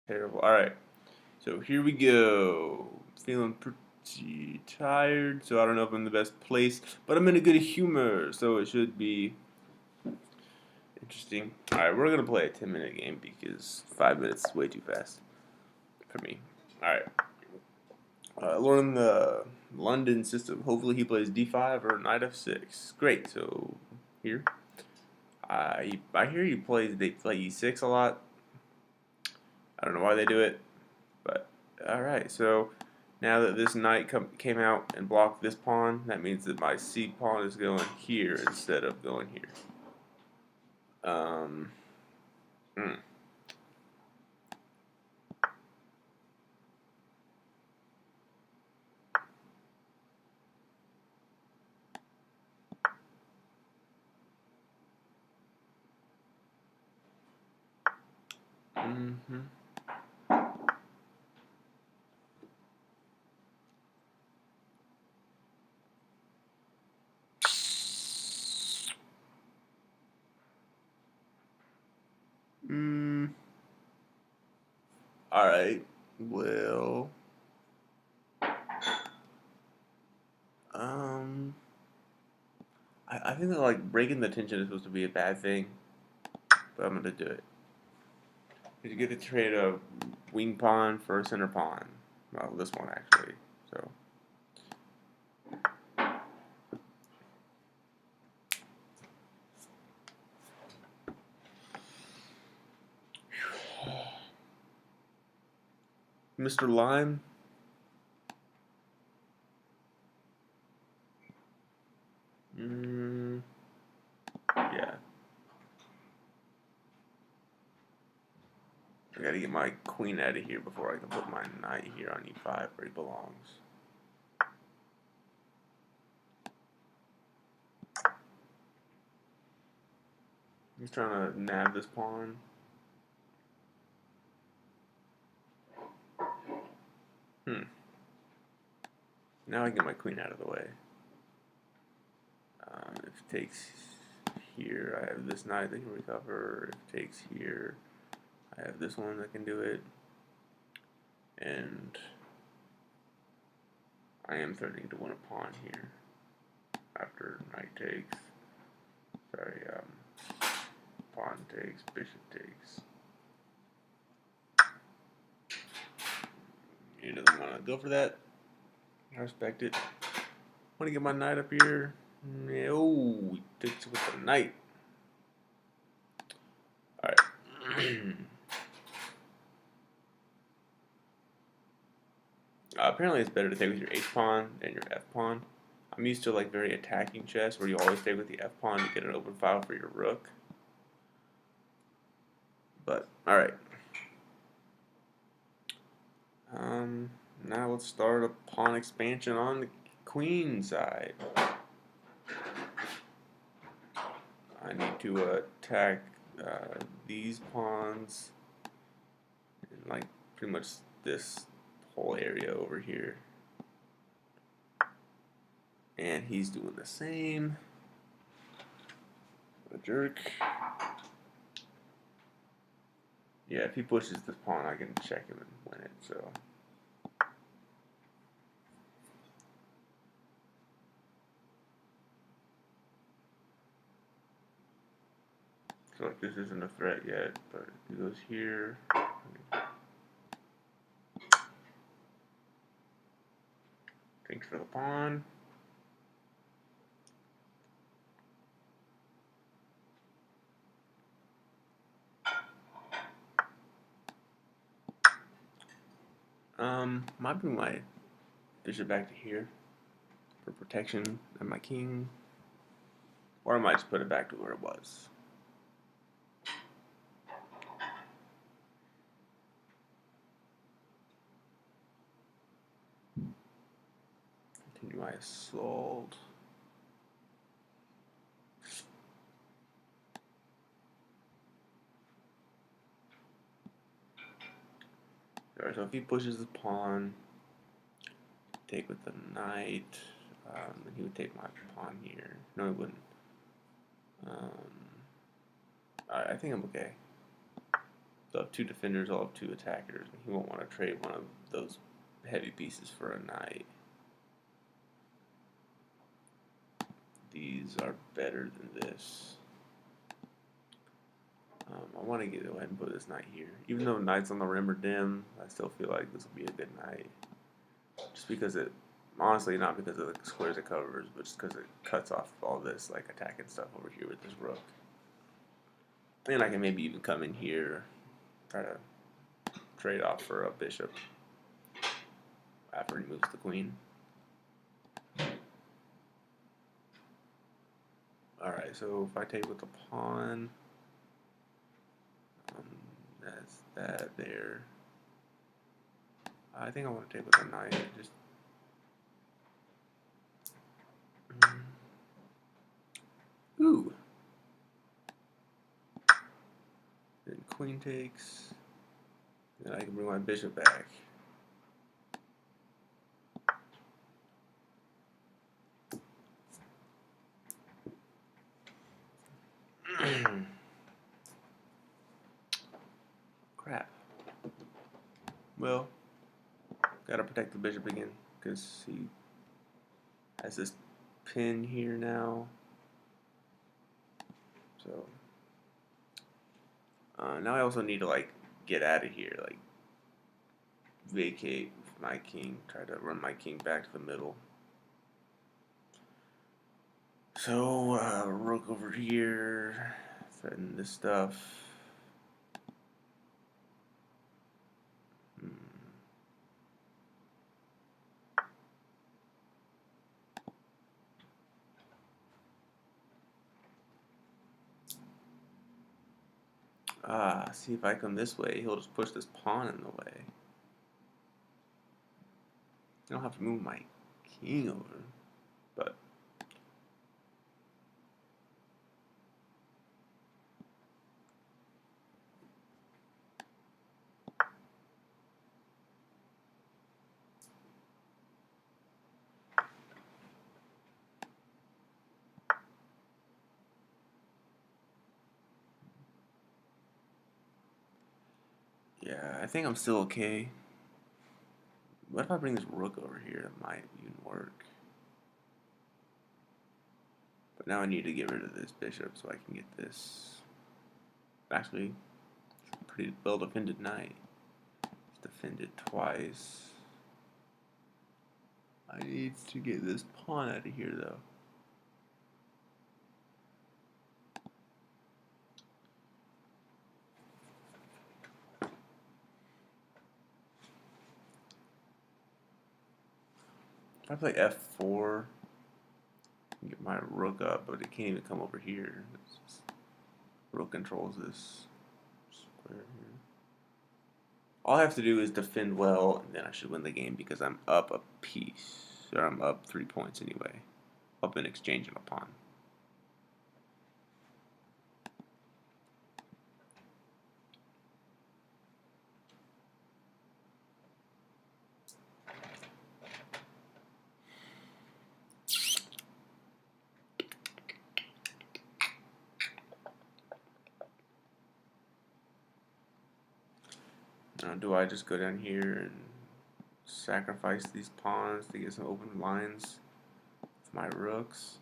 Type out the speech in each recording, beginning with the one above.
Terrible. Alright, so here we go. Feeling pretty tired, so I don't know if I'm in the best place, but I'm in a good humor, so it should be interesting. Alright, we're gonna play a 10-minute game because 5 minutes is way too fast for me. Alright, learn the London system. Hopefully he plays d5 or knight f6. Great, so here. I hear they play e6 a lot. I don't know why they do it. But alright, so now that this knight came out and blocked this pawn, that means that my c pawn is going here instead of going here. Um, hmm. Mm-hmm. Mm. Alright, well, um, I think that like breaking the tension is supposed to be a bad thing, but I'm gonna do it. Because you get to trade a wing pawn for a center pawn. Well, this one actually. So. Mr. Lime? Mm, yeah. I gotta get my queen out of here before I can put my knight here on e5 where he belongs. He's trying to nab this pawn. Hmm. Now I get my queen out of the way. If it takes here, I have this knight that can recover. If it takes here, I have this one that can do it. And I am threatening to win a pawn here after knight takes. Sorry, pawn takes, bishop takes. He doesn't want to go for that. I respect it. Want to get my knight up here. No, he takes it with the knight. Alright. Apparently it's better to take with your h pawn than your f pawn. I'm used to like very attacking chess where you always take with the f pawn to get an open file for your rook. But alright. Now let's start a pawn expansion on the queen side. I need to attack these pawns and like pretty much this whole area over here. And he's doing the same. What a jerk. Yeah, if he pushes this pawn, I can check him and win it, so. So like this isn't a threat yet, but he goes here. Thanks for the pawn. Might bring my bishop back to here for protection of my king. Or I might just put it back to where it was. Continue my assault. Alright, so if he pushes the pawn, take with the knight, then he would take my pawn here. No, he wouldn't. Alright, I think I'm okay. So I have two defenders, I'll have two attackers. He won't want to trade one of those heavy pieces for a knight. These are better than this. I want to go ahead and put this knight here. Even though knights on the rim are dim, I still feel like this will be a good knight. Just because it, honestly, not because of the squares it covers, but just because it cuts off all this like attacking stuff over here with this rook. And I can maybe even come in here, try to trade off for a bishop after he moves the queen. Alright, so if I take with the pawn, that's that there. I think I want to take with the knight. Just ooh. Then queen takes. Then I can bring my bishop back. Crap. Well, gotta protect the bishop again because he has this pin here now. So now I also need to like get out of here, like vacate my king, try to run my king back to the middle. So rook over here, threaten this stuff. See if I come this way, he'll just push this pawn in the way. I don't have to move my king over, but yeah, I think I'm still okay. What if I bring this rook over here? That might even work. But now I need to get rid of this bishop so I can get this. Actually, pretty well defended knight. It's defended twice. I need to get this pawn out of here though. If I play f4, I can get my rook up, but it can't even come over here. Rook controls this square here. All I have to do is defend well, and then I should win the game because I'm up a piece. Or I'm up 3 points anyway. Up in exchange of a pawn. Now, do I just go down here and sacrifice these pawns to get some open lines with my rooks?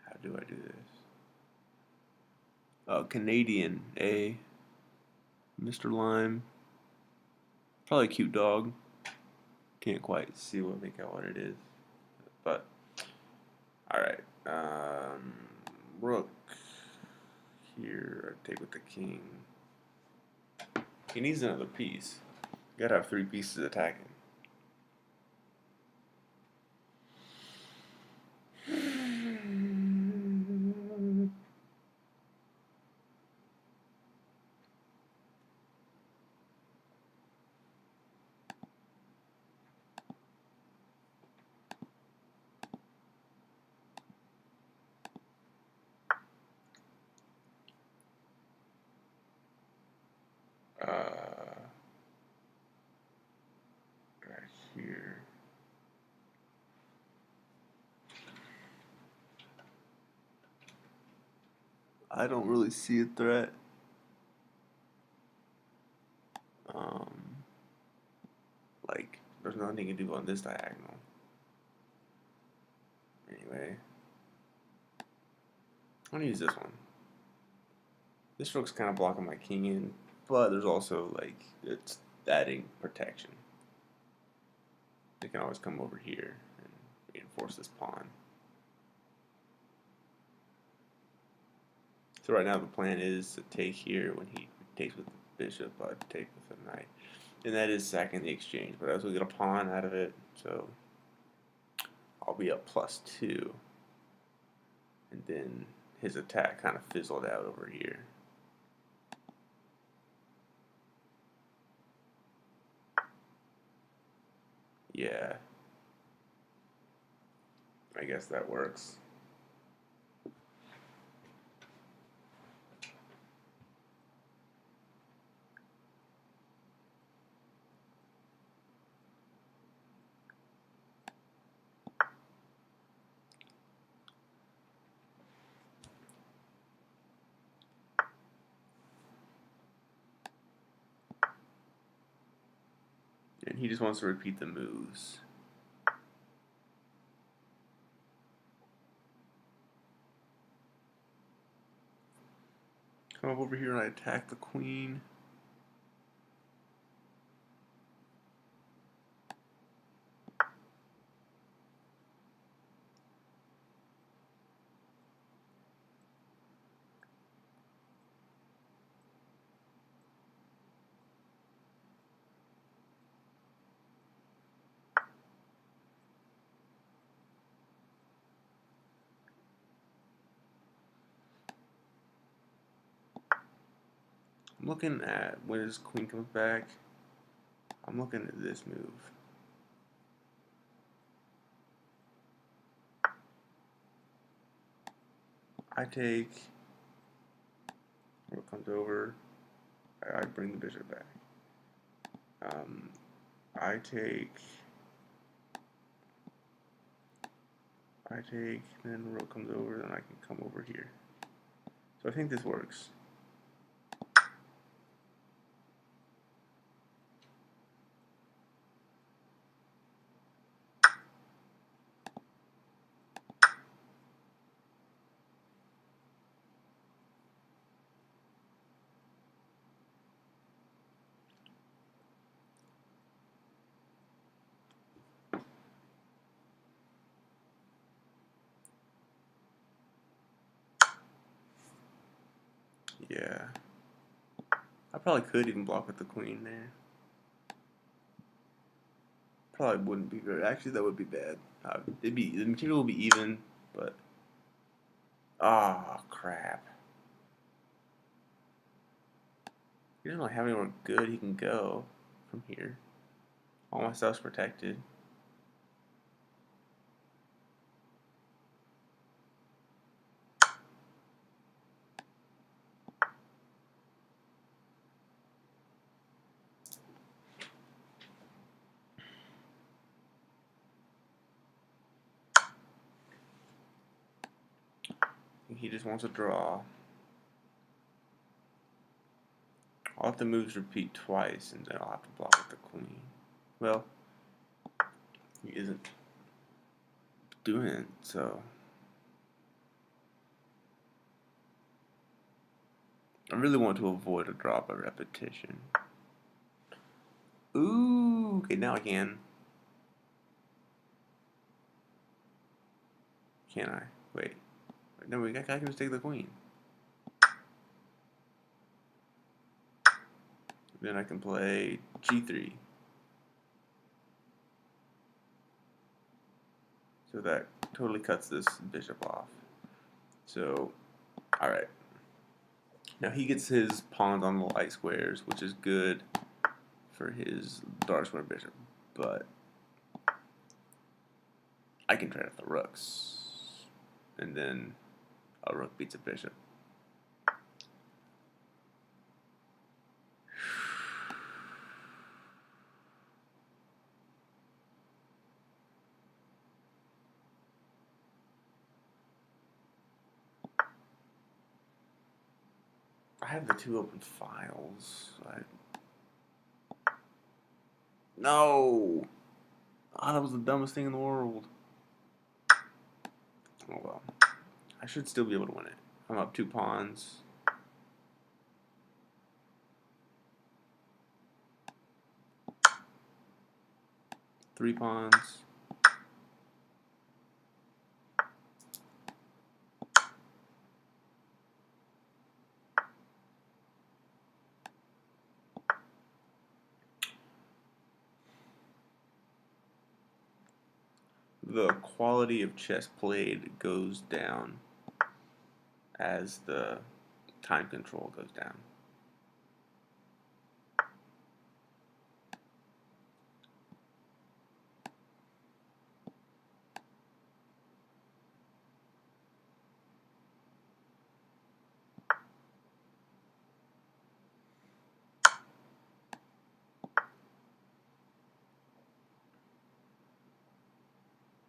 How do I do this? Canadian, Mr. Lime. Probably a cute dog. Can't quite see make out what it is. But, alright. Rook here. I take with the king. He needs another piece. You gotta have 3 pieces attacking. I don't really see a threat. Um, like, there's nothing you can do on this diagonal. Anyway, I'm gonna use this one. This rook's kind of blocking my king in, but there's also, like, it's adding protection. They can always come over here and reinforce this pawn. So right now the plan is to take here. When he takes with the bishop, I'd take with the knight. And that is sacking the exchange, but I also get a pawn out of it, so I'll be up +2. And then his attack kind of fizzled out over here. Yeah. I guess that works. And he just wants to repeat the moves. Come up over here and I attack the queen. I'm looking at when his queen comes back. I'm looking at this move. I take, rook comes over, I bring the bishop back. I take, then the rook comes over, then I can come over here. So I think this works. Yeah. I probably could even block with the queen there. Probably wouldn't be good. Actually, that would be bad. The material would be even, but crap. He doesn't really have anywhere good he can go from here. All my stuff's protected. He just wants to draw. I'll have to moves repeat twice, and then I'll have to block with the queen. Well, he isn't doing it, so I really want to avoid a draw by repetition. Ooh, okay, now I can. Can I? Wait. No, I can just take the queen. Then I can play g3. So that totally cuts this bishop off. So, alright. Now he gets his pawns on the light squares, which is good for his dark square bishop. But I can trade off the rooks. And then a rook beats a bishop. I have the 2 open files. No! Ah, that was the dumbest thing in the world. Oh well. I should still be able to win it. I'm up 2 pawns. 3 pawns. The quality of chess played goes down as the time control goes down.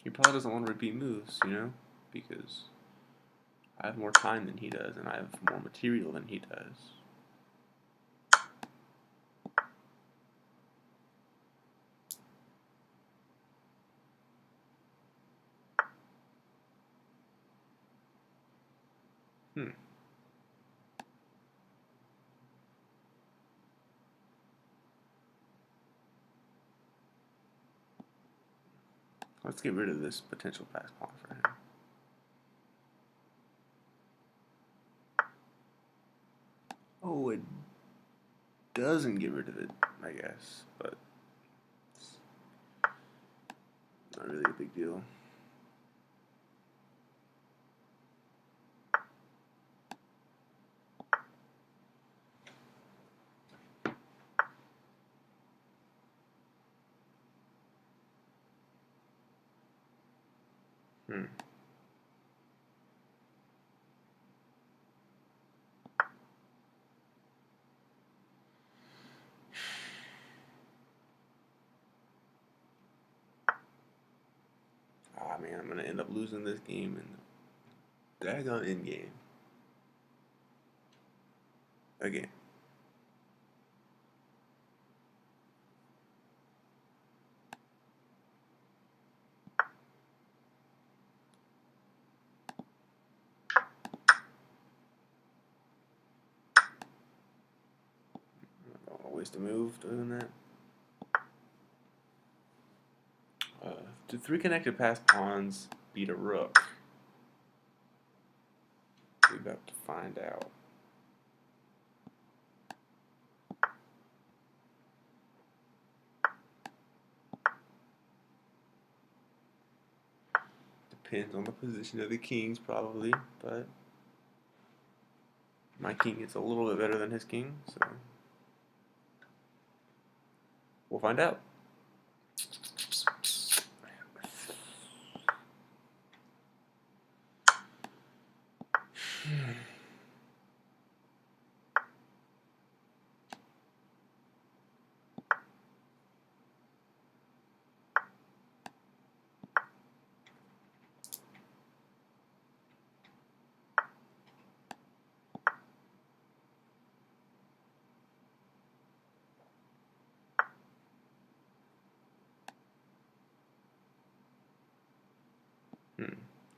He probably doesn't want to repeat moves, you know, because I have more time than he does, and I have more material than he does. Let's get rid of this potential pass pawn for him. Oh, it doesn't get rid of it, I guess, but it's not really a big deal. Ah, man, I'm gonna end up losing this game in the daggone end game. Again. I don't want to waste a move doing that. Do 3 connected pass pawns beat a rook? We're about to find out. Depends on the position of the kings, probably, but my king is a little bit better than his king, so we'll find out.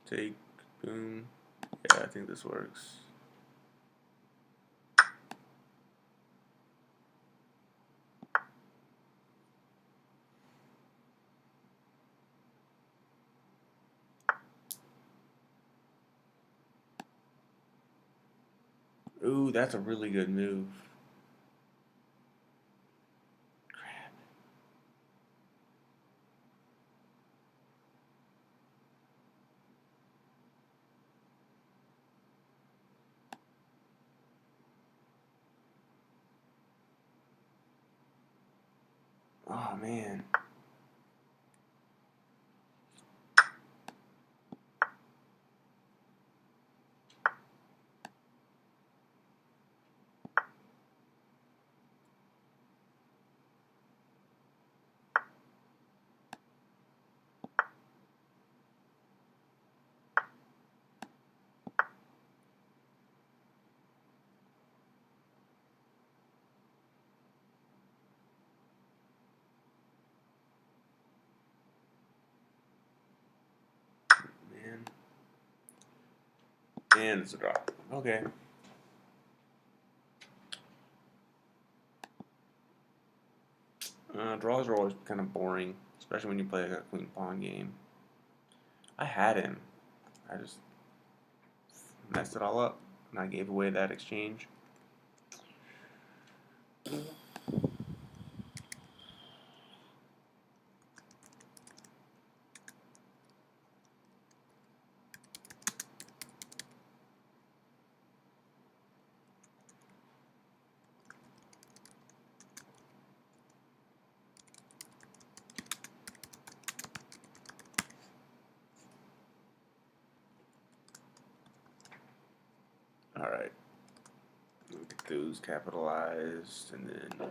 Take, boom. Yeah, I think this works. Ooh, that's a really good move. Crap. Oh, man. And it's a drop. Okay. Draws are always kind of boring, especially when you play like a queen pawn game. I had him. I just messed it all up, and I gave away that exchange. All right. Get those capitalized, and then